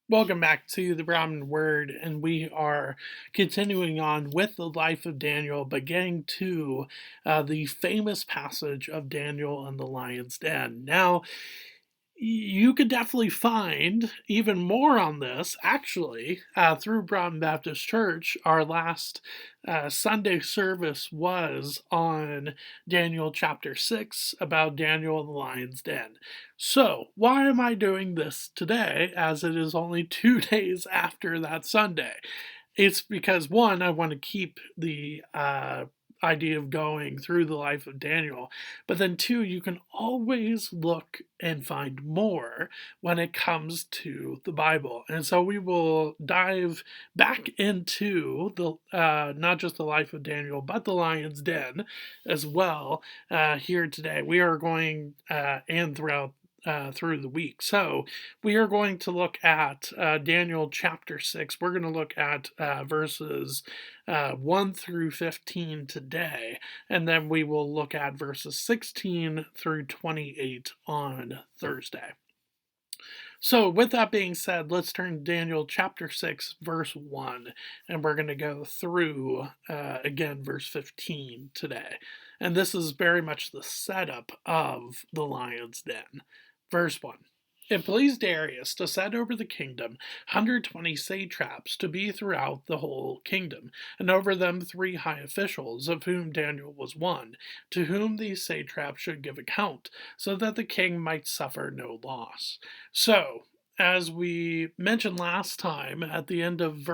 Welcome back to the Broadman Word, and we are continuing on with the life of Daniel, but getting to the famous passage of Daniel and the lion's den. Now, you could definitely find even more on this, actually, through Broadman Baptist Church. Our last Sunday service was on Daniel chapter 6 about Daniel and the lion's den. So, why am I doing this today, as it is only 2 days after that Sunday? It's because, one, I want to keep the idea of going through the life of Daniel, but then two, you can always look and find more when it comes to the Bible. And so we will dive back into the not just the life of Daniel, but the lion's den as well here today. We are going and through the week. So we are going to look at Daniel chapter 6. We're going to look at verses 1 through 15 today, and then we will look at verses 16 through 28 on Thursday. So, with that being said, let's turn to Daniel chapter 6, verse 1, and we're going to go through again verse 15 today. And this is very much the setup of the lion's den. Verse 1. It pleased Darius to set over the kingdom 120 satraps to be throughout the whole kingdom, and over them 3 high officials, of whom Daniel was one, to whom these satraps should give account, so that the king might suffer no loss. So, as we mentioned last time, at the end of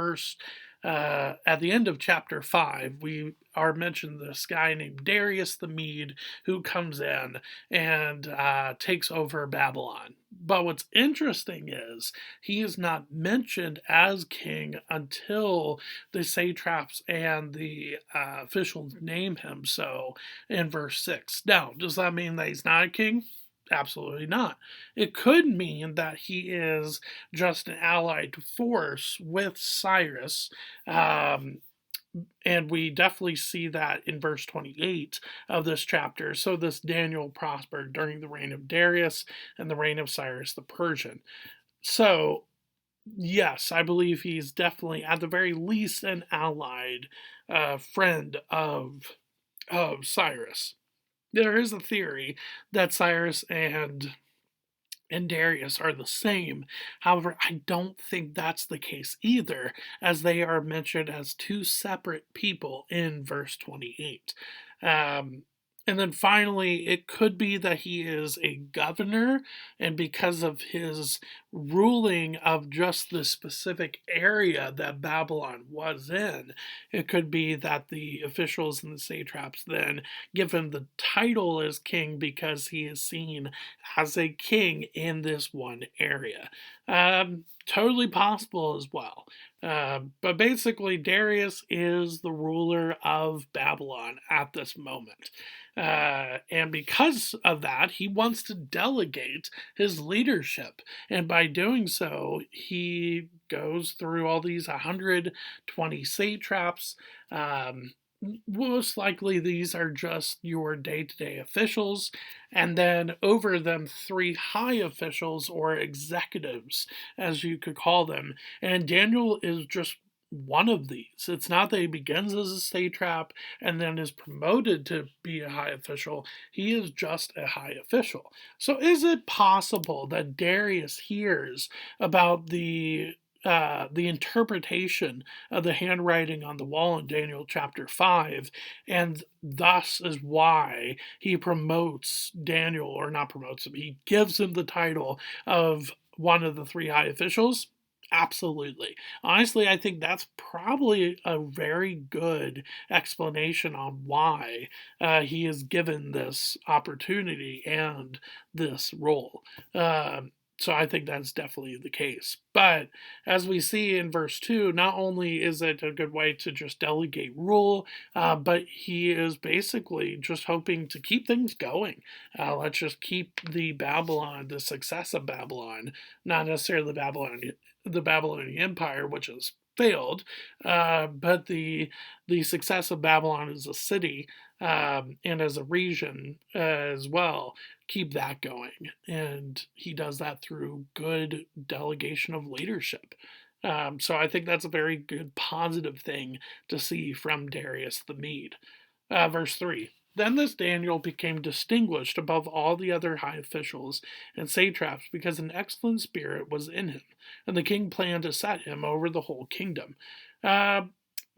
chapter 5, we are mentioned this guy named Darius the Mede who comes in and takes over Babylon. But what's interesting is he is not mentioned as king until the satraps and the officials name him so in verse 6. Now, does that mean that he's not a king? Absolutely not. It could mean that he is just an allied force with Cyrus, and we definitely see that in verse 28 of this chapter. So this Daniel prospered during the reign of Darius and the reign of Cyrus the Persian. So, yes, I believe he's definitely, at the very least, an allied friend of Cyrus. There is a theory that Cyrus and Darius are the same. However, I don't think that's the case either, as they are mentioned as 2 separate people in verse 28. And then finally, it could be that he is a governor, and because of his ruling of just the specific area that Babylon was in, it could be that the officials and the satraps then give him the title as king because he is seen as a king in this one area. Totally possible as well. But basically, Darius is the ruler of Babylon at this moment. And because of that, he wants to delegate his leadership. And by doing so, he goes through all these 120 satraps. Most likely, these are just your day-to-day officials, and then over them 3 high officials or executives, as you could call them. And Daniel is just one of these. It's not that he begins as a satrap and then is promoted to be a high official. He is just a high official. So is it possible that Darius hears about the interpretation of the handwriting on the wall in Daniel chapter 5, and thus is why he promotes Daniel, or not promotes him, he gives him the title of one of the 3 high officials? Absolutely. Honestly, I think that's probably a very good explanation on why he is given this opportunity and this role. So I think that's definitely the case. But as we see in verse 2, not only is it a good way to just delegate rule, but he is basically just hoping to keep things going. Let's just keep the success of Babylon, not necessarily the Babylonian Empire, which is failed, but the success of Babylon as a city and as a region as well keep that going, and he does that through good delegation of leadership. So I think that's a very good positive thing to see from Darius the Mede. Verse 3. Then this Daniel became distinguished above all the other high officials and satraps because an excellent spirit was in him, and the king planned to set him over the whole kingdom. Uh,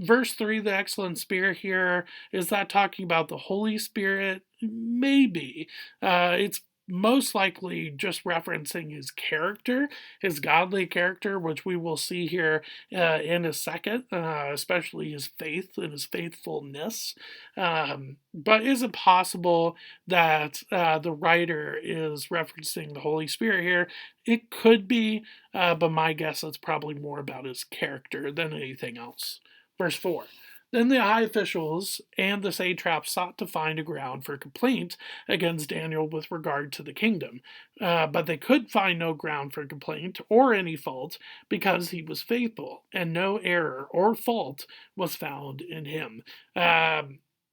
Verse 3, the excellent spirit here, is that talking about the Holy Spirit? Maybe. It's most likely just referencing his character, his godly character, which we will see here in a second, especially his faith and his faithfulness. But is it possible that the writer is referencing the Holy Spirit here? It could be, but my guess is probably more about his character than anything else. Verse 4. Then the high officials and the satraps sought to find a ground for complaint against Daniel with regard to the kingdom, but they could find no ground for complaint or any fault because he was faithful, and no error or fault was found in him.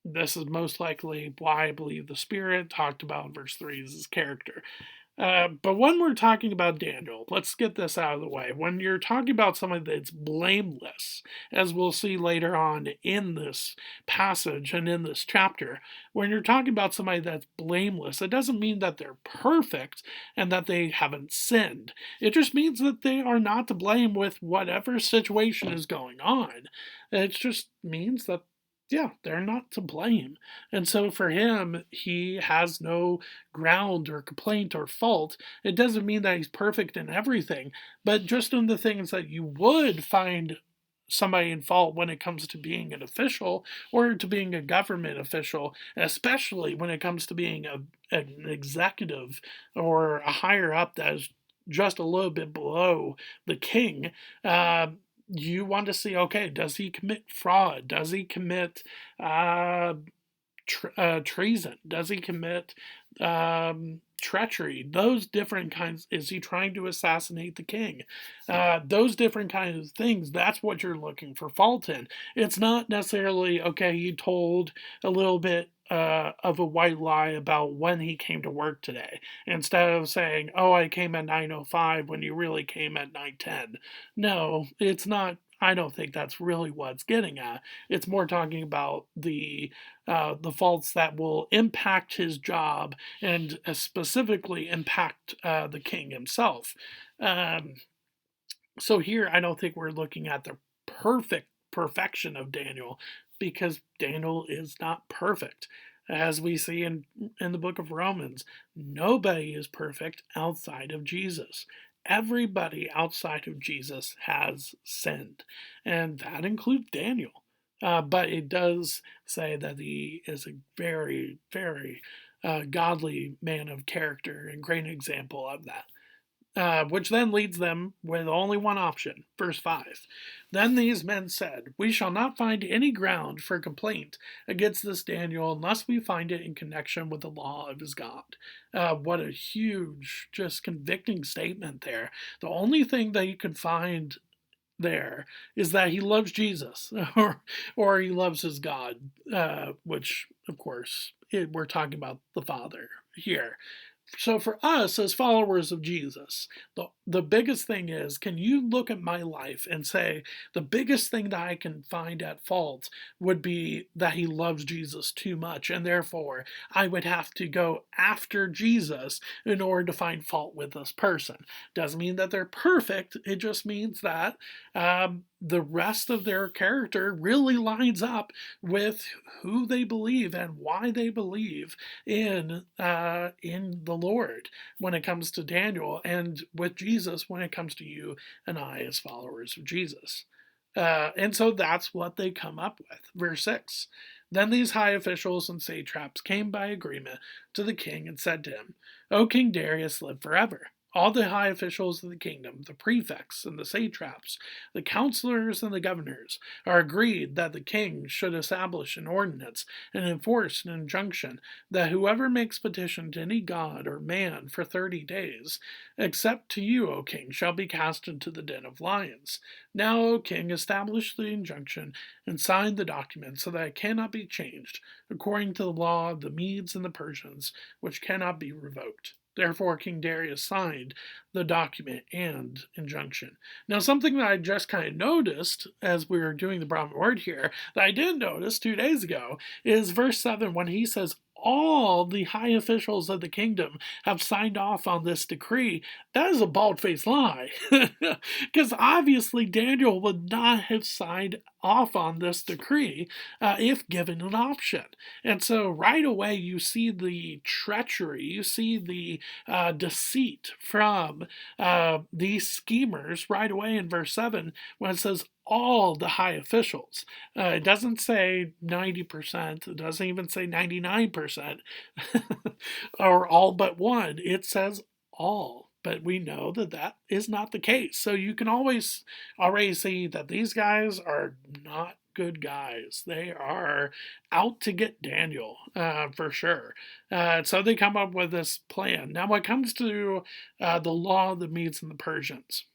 This is most likely why I believe the Spirit talked about in verse 3 is his character. But when we're talking about Daniel, let's get this out of the way. When you're talking about somebody that's blameless, as we'll see later on in this passage and in this chapter, when you're talking about somebody that's blameless, it doesn't mean that they're perfect and that they haven't sinned. It just means that they are not to blame with whatever situation is going on. It just means that yeah, they're not to blame. And so for him, he has no ground or complaint or fault. It doesn't mean that he's perfect in everything, but just in the things that you would find somebody in fault when it comes to being an official or to being a government official, especially when it comes to being an executive or a higher up that is just a little bit below the king. You want to see, okay, does he commit fraud? Does he commit treason? Does he commit treachery? Those different kinds. Is he trying to assassinate the king? Those different kinds of things. That's what you're looking for fault in. It's not necessarily, okay, he told a little bit of a white lie about when he came to work today, instead of saying, oh, I came at 9:05 when you really came at 9:10. No, it's not. I don't think that's really what it's getting at. It's more talking about the faults that will impact his job and specifically impact the king himself. Um, so here, I don't think we're looking at the perfection of Daniel, because Daniel is not perfect. As we see in the book of Romans, nobody is perfect outside of Jesus. Everybody outside of Jesus has sinned, and that includes Daniel. But it does say that he is a very, very godly man of character and great example of that. Which then leads them with only one option. Verse 5. Then these men said, we shall not find any ground for complaint against this Daniel unless we find it in connection with the law of his God. What a huge, just convicting statement there. The only thing that you can find there is that he loves Jesus or he loves his God, which, of course, we're talking about the Father here. So for us as followers of Jesus, the biggest thing is, can you look at my life and say the biggest thing that I can find at fault would be that he loves Jesus too much, and therefore I would have to go after Jesus in order to find fault with this person. Doesn't mean that they're perfect. It just means that the rest of their character really lines up with who they believe and why they believe in the Lord when it comes to Daniel, and with Jesus when it comes to you and I as followers of Jesus. And so that's what they come up with. Verse 6. Then these high officials and satraps came by agreement to the king and said to him, O King Darius, live forever. All the high officials of the kingdom, the prefects and the satraps, the counselors and the governors, are agreed that the king should establish an ordinance and enforce an injunction that whoever makes petition to any god or man for 30 days, except to you, O king, shall be cast into the den of lions. Now, O king, establish the injunction and sign the document so that it cannot be changed, according to the law of the Medes and the Persians, which cannot be revoked. Therefore, King Darius signed the document and injunction. Now, something that I just kind of noticed as we were doing the Broadman word here, that I didn't notice 2 days ago, is verse 7 when he says, all the high officials of the kingdom have signed off on this decree. That is a bald-faced lie. Because obviously Daniel would not have signed off on this decree if given an option. And so right away you see the treachery, you see the deceit from these schemers right away in verse 7 when it says all the high officials. It doesn't say 90%, it doesn't even say 99%, or all but one. It says all. But we know that that is not the case. So you can always already see that these guys are not good guys. They are out to get Daniel, for sure. So they come up with this plan. Now, when it comes to the law of the Medes and the Persians,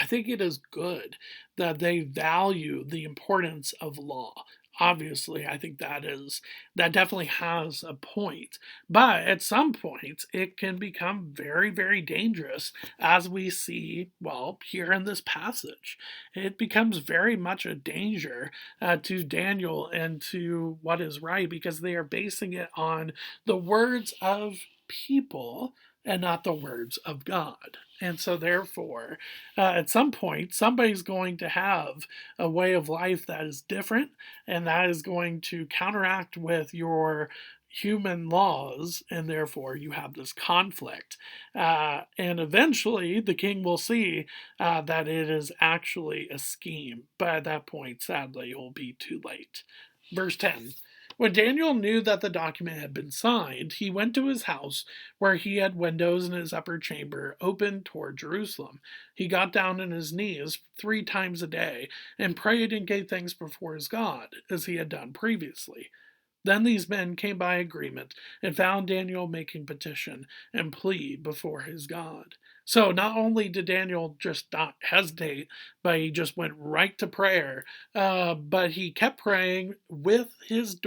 I think it is good that they value the importance of law. Obviously, I think that definitely has a point. But at some point, it can become very, very dangerous, as we see, well, here in this passage. It becomes very much a danger to Daniel and to what is right, because they are basing it on the words of people and not the words of God. And so, therefore, at some point, somebody's going to have a way of life that is different, and that is going to counteract with your human laws, and therefore you have this conflict. And eventually, the king will see that it is actually a scheme. But at that point, sadly, it will be too late. Verse 10. When Daniel knew that the document had been signed, he went to his house, where he had windows in his upper chamber open toward Jerusalem. He got down on his knees 3 times a day and prayed and gave thanks before his God, as he had done previously. Then these men came by agreement and found Daniel making petition and plea before his God. So not only did Daniel just not hesitate, but he just went right to prayer, but he kept praying with his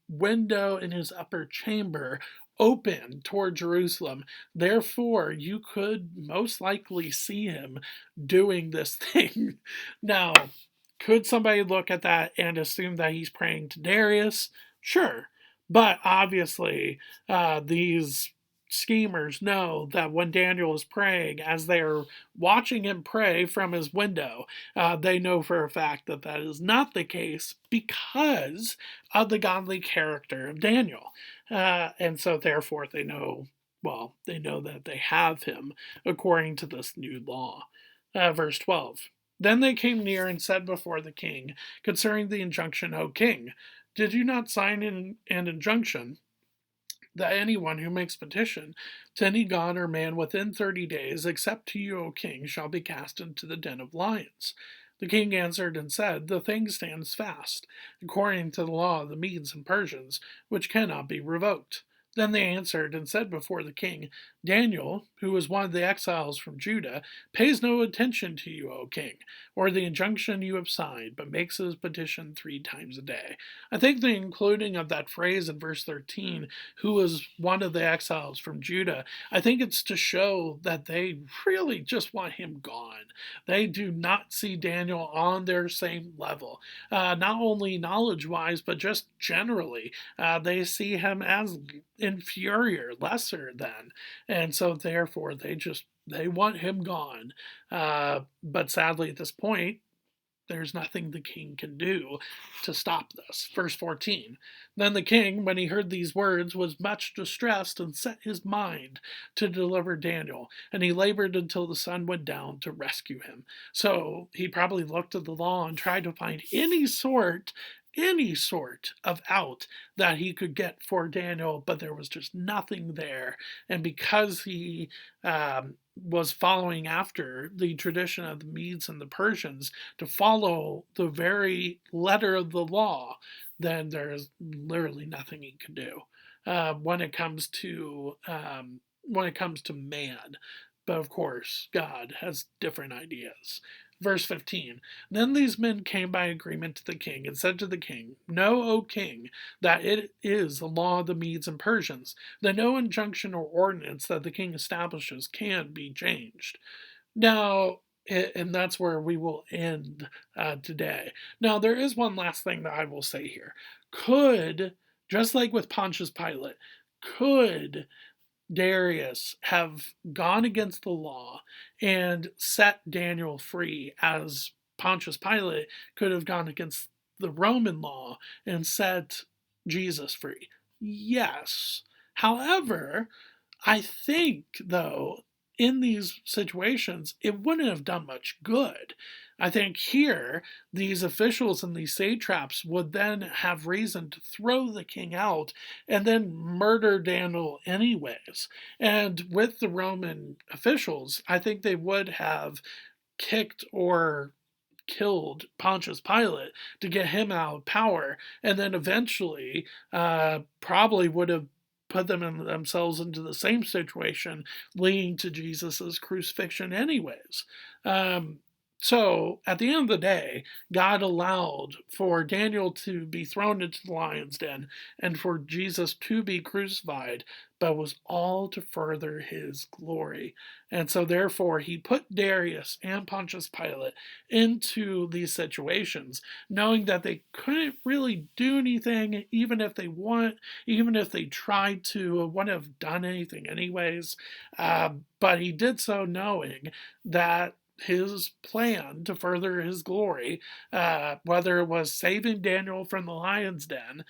window in his upper chamber open toward Jerusalem. Therefore, you could most likely see him doing this thing. Now, could somebody look at that and assume that he's praying to Darius? Sure. But obviously, these schemers know that when Daniel is praying, as they are watching him pray from his window, they know for a fact that that is not the case because of the godly character of Daniel. And so, therefore, they know that they have him according to this new law. Verse 12. Then they came near and said before the king concerning the injunction, O king, did you not sign an injunction that anyone who makes petition to any god or man within 30 days, except to you, O king, shall be cast into the den of lions? The king answered and said, the thing stands fast, according to the law of the Medes and Persians, which cannot be revoked. Then they answered and said before the king, Daniel, who is one of the exiles from Judah, pays no attention to you, O king, or the injunction you have signed, but makes his petition 3 times a day. I think the including of that phrase in verse 13, who is one of the exiles from Judah, I think it's to show that they really just want him gone. They do not see Daniel on their same level, not only knowledge-wise, but just generally. They see him as inferior, lesser than, and so therefore they want him gone. But sadly, at this point, there's nothing the king can do to stop this. Verse 14. Then the king, when he heard these words, was much distressed and set his mind to deliver Daniel, and he labored until the sun went down to rescue him. So he probably looked at the law and tried to find any sort any sort of out that he could get for Daniel, but there was just nothing there. And because he was following after the tradition of the Medes and the Persians to follow the very letter of the law, then there's literally nothing he can do when it comes to man. But of course, God has different ideas. Verse 15. Then these men came by agreement to the king and said to the king, Know, O king, that it is the law of the Medes and Persians, that no injunction or ordinance that the king establishes can be changed. Now, and that's where we will end today. Now, there is one last thing that I will say here. Just like with Pontius Pilate, could Darius have gone against the law and set Daniel free, as Pontius Pilate could have gone against the Roman law and set Jesus free? Yes. However, I think, though, in these situations, it wouldn't have done much good. I think here, these officials and these satraps would then have reason to throw the king out and then murder Daniel anyways. And with the Roman officials, I think they would have kicked or killed Pontius Pilate to get him out of power, and then eventually probably would have put themselves into the same situation, leading to Jesus's crucifixion, anyways. So at the end of the day, God allowed for Daniel to be thrown into the lion's den and for Jesus to be crucified, but was all to further his glory. And so therefore he put Darius and Pontius Pilate into these situations, knowing that they couldn't really do anything, even if they tried to, wouldn't have done anything anyways. But he did so knowing that his plan to further his glory, whether it was saving Daniel from the lion's den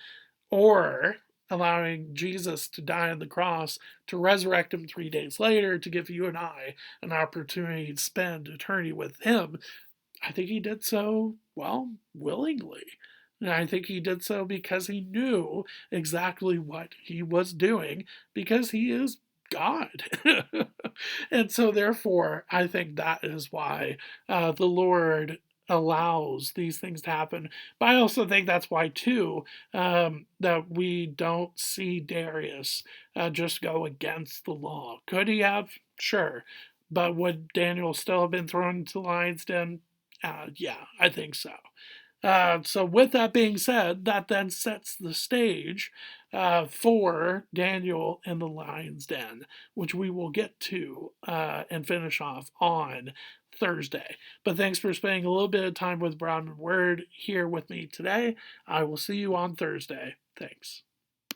or allowing Jesus to die on the cross, to resurrect him 3 days later, to give you and I an opportunity to spend eternity with him, I think he did so, well, willingly. And I think he did so because he knew exactly what he was doing, because he is God. And so, therefore, I think that is why the Lord allows these things to happen. But I also think that's why, too, that we don't see Darius just go against the law. Could he have? Sure. But would Daniel still have been thrown into the lion's den? Yeah, I think so. So with that being said, that then sets the stage for Daniel in the lion's den, which we will get to and finish off on Thursday. But thanks for spending a little bit of time with Broadman Word here with me today. I will see you on Thursday. Thanks.